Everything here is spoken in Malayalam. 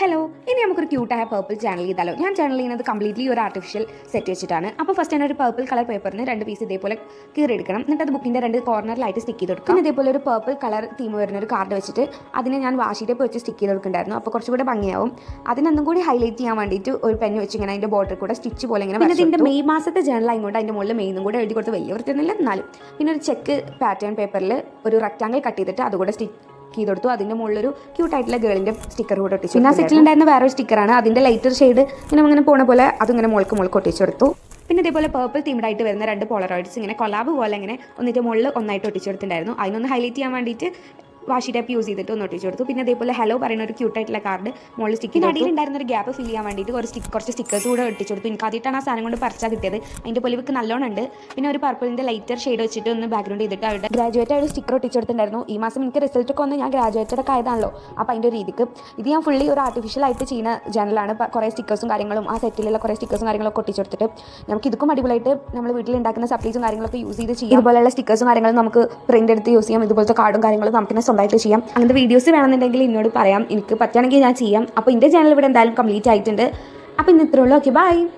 ഹലോ, ഇനി നമുക്കൊരു ക്യൂട്ടായ പേർപ്പിൾ ചാനൽ ചെയ്താലോ. ഞാൻ ചാനൽ ചെയ്യുന്നത് കംപ്ലീറ്റ്ലി ഒരു ആർട്ടിഫിഷ്യൽ സെറ്റ് വെച്ചിട്ടാണ്. അപ്പോൾ ഫസ്റ്റ് ഞാൻ ഒരു പേർപ്പിൾ കളർ പേപ്പറിന് 2 പീസ് ഇതേപോലെ കീറിയെടുക്കണം. എന്നിട്ട് അത് ബുക്കിൻ്റെ 2 കോർണറിലായിട്ട് സ്റ്റിക്ക് ചെയ്ത് കൊടുക്കും. പിന്നെ ഇതേപോലെ ഒരു പേർപ്പിൾ കളർ തീം വരുന്ന ഒരു കാർഡ് വെച്ചിട്ട് അതിനെ ഞാൻ വാഷി ടേപ്പ് വെച്ച് സ്റ്റിക്ക് ചെയ്ത് കൊടുക്കുന്നുണ്ടായിരുന്നു. അപ്പോൾ കുറച്ചുകൂടെ ഭംഗിയാവും. അതിനൊന്നും കൂടി ഹൈലൈറ്റ് ചെയ്യാൻ വേണ്ടിയിട്ട് ഒരു പെൻ വെച്ച് ഇങ്ങനെ അതിൻ്റെ ബോർഡർ കൂടെ സ്റ്റിച്ച് പോലെ ഇങ്ങനെ. പിന്നെ ഇതിൻ്റെ മെയ് മാസത്തെ ജേണൽ ആയതുകൊണ്ട് അതിൻ്റെ മുകളിൽ മെയ്ന്നും കൂടെ എഴുതി കൊടുത്ത് വലിയ വൃത്തിയൊന്നുമില്ല എന്നാലും. പിന്നെ ഒരു ചെക്ക് പാറ്റേൺ പേപ്പറിൽ ഒരു റെക്റ്റാങ്കിൾ കട്ട് ചെയ്തിട്ട് അതുകൂടെ സ്റ്റിക്ക് ചെയ്ത് കൊടുത്തു. അതിൻ്റെ മുകളിലൊരു ക്യൂട്ടായിട്ടുള്ള ഗേളിൻ്റെ സ്റ്റിക്കർ കൂടെ ഒട്ടിച്ചു. പിന്നെ ആ സെറ്റിലുണ്ടായിരുന്ന വേറൊരു സ്റ്റിക്കറാണ്. അതിൻ്റെ ലൈറ്റർ ഷെയ്ഡ് ഇങ്ങനെ പോണ പോലെ അതിങ്ങനെ മുൾക്ക് ഒട്ടിച്ചു കൊടുത്തു. പിന്നെ ഇതേപോലെ പേർപ്പിൾ തീംഡായിട്ട് വരുന്ന 2 പോളറോയിഡ്സ് ഇങ്ങനെ കൊലാബ് പോലെ ഇങ്ങനെ ഒന്നിൻ്റെ മുകളിൽ ഒന്നായിട്ട് ഒട്ടിച്ചു കൊടുത്തിട്ടുണ്ടായിരുന്നു. അതിനൊന്ന് ഹൈലൈറ്റ് ചെയ്യാൻ വേണ്ടിയിട്ട് വാഷി ടേപ്പ് യൂസ് ചെയ്തിട്ട് ഒന്ന് ഒട്ടിച്ചു കൊടുത്തു. പിന്നെ അതേപോലെ ഹലോ പറയുന്ന ഒരു ക്യൂട്ടായിട്ടുള്ള കാർഡ് മുകളിൽ സ്റ്റിക്ക് ചെയ്ത് അടിയിലുണ്ടായിരുന്ന ഒരു ഗ്യാപ്പ് ഫിൽ ചെയ്യാൻ വേണ്ടിയിട്ട് കുറച്ച് സ്റ്റിക്കേഴ്സ് കൂടെ ഒട്ടിച്ചു കൊടുത്തു. എനിക്ക് ആദ്യമായിട്ടാണ് ആ സാധനം കൊണ്ട് പറിച്ചാൽ കിട്ടിയത്. അതിൻ്റെ പൊലിവക്ക് നല്ലോണം ഉണ്ട്. പിന്നെ ഒരു പർപ്പിളിൻ്റെ ലൈറ്റർ ഷെയ്ഡ് വെച്ചിട്ട് ഒന്ന് ബാക്ക്ഗ്രൗണ്ട് ചെയ്തിട്ട് അവിടെ ഗ്രാജുവേറ്റ് ആയിട്ട് സ്റ്റിക്കർ ഒട്ടിച്ചു കൊടുത്തിട്ടുണ്ടായിരുന്നു. ഈ മാസം എനിക്ക് റിസൾട്ടൊക്കെ ഒന്ന് ഞാൻ ഗ്രാജുവേറ്റഡ് ഒക്കെ ആയതാണല്ലോ. അപ്പോൾ അതിൻ്റെ രീതിക്ക് ഇത് ഞാൻ ഫുള്ളി ഒരു ആർട്ടിഫിഷ്യൽ ആയിട്ട് ചെയ്യുന്ന ജേണലാണ്. കുറേ സ്റ്റിക്കേഴ്സും കാര്യങ്ങളും ആ സെറ്റിലുള്ള കുറേ സ്റ്റിക്കേഴ്സും കാര്യങ്ങളൊക്കെ ഒട്ടിച്ചു കൊടുത്തിട്ട് നമുക്ക് ഇതും അടിപൊളിയായിട്ട് നമ്മൾ വീട്ടിൽ ഉണ്ടാക്കുന്ന സപ്ലീസും കാര്യങ്ങളൊക്കെ യൂസ് ചെയ്ത് ചെയ്യാം. ഇതുപോലെയുള്ള സ്റ്റിക്കേഴ്സും കാര്യങ്ങളും നമുക്ക് പ്രിൻ്റ് എടുത്ത് യൂസ് ചെയ്യാം. ഇതുപോലത്തെ കാർഡും കാര്യങ്ങളും നമുക്ക് സ്വന്തമായിട്ട് ചെയ്യാം. അങ്ങനത്തെ വീഡിയോസ് വേണമെന്നുണ്ടെങ്കിൽ എന്നോട് പറയാം. എനിക്ക് പറ്റുകയാണെങ്കിൽ ഞാൻ ചെയ്യാം. അപ്പോൾ എൻ്റെ ചാനൽ ഇവിടെ എന്തായാലും കംപ്ലീറ്റ് ആയിട്ടുണ്ട്. അപ്പോൾ ഇന്ന് ഇത്രയുള്ളൂ. Okay, by.